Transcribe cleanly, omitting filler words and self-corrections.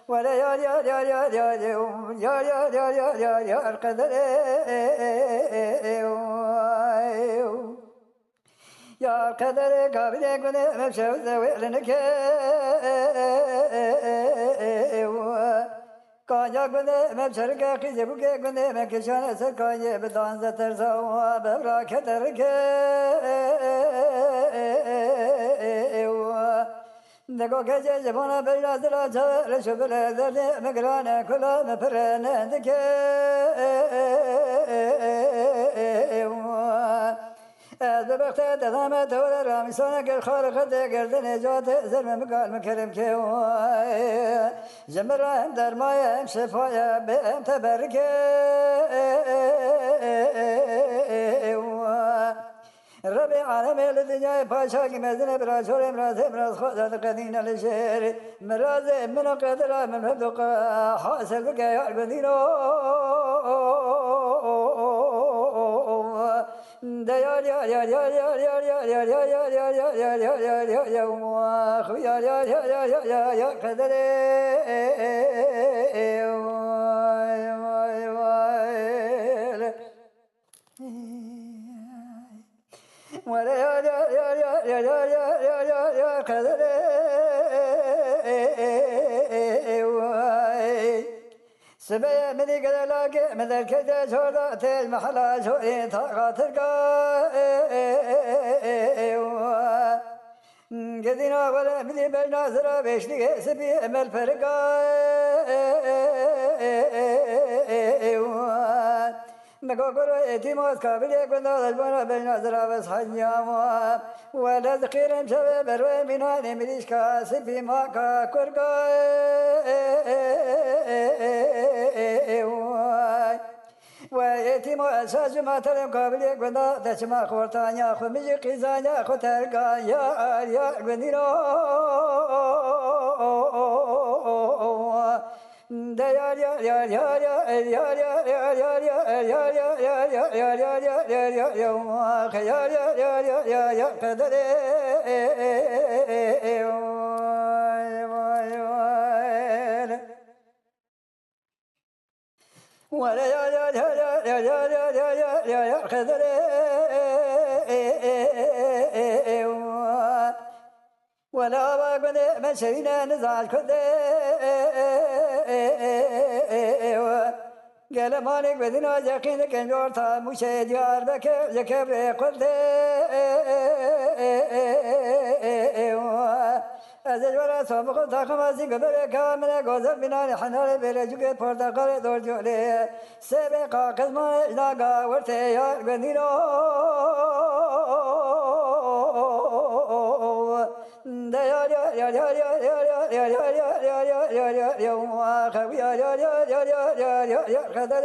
ولا يا القدر يا قدر قابل يكون مشوز ويلنك كاجا كون مشرك كجبك كون مكشان سكاي بدان زترزوا ببرا كدرك دكو كجا جبنا بلا دلا جل شبل ذل مقرانا كلا مفرنا دك ذبحت دثامة ولا رامسنا كالخارق دقرد نجات زلم مقال مكرم كيواي جمرهم درمايا شفايا بهم تبرك ربي عالم الدنيا باشا كمزن براشور مراز مراز خذ قدين الشهر مراز من قدر من مبدق حاصل كيا القدينو يا يا يا يا يا يا يا يا يا يا يا يا يا يا يا يا واخو يا يا يا يا يا يا يا قدر ولا يا يا يا يا يا يا يا يا يا قدر سبيا مني قد لاقي من الكذا شودا تيج محلا شوي ثاقاتك قدنا ولا مني بين زرا بيشلي سبي امل فرقا مقبرة اتماس قابل يكون البنا بين زرا بس حنياما ولا ذخير شباب بروي من هذه مليش كاسب ما كاكرقا ويتم أساس ما تلم قابل يكون تسمع خورتانيا خمجي قزانيا خطرقا يا يا غنيرو يا يا يا يا يا يا يا يا يا يا يا يا قدر ولا يا يا يا يا يا يا يا يا يا يا قدر ولا بقول مشينا نزعل كده قال مالك بدنا يقين كن جورتا مشي ديار بك يكبر قلت أزج ولا سامق تاخماسي قبل كامل غزل بنان حنال بلجوك پرتقال دور جولي سبقا قزمان اجناقا ورتيار قديرو يا يا يا يا يا يا يا يا يا يا يا يا يا يا واخو يا يا يا يا يا يا يا قدر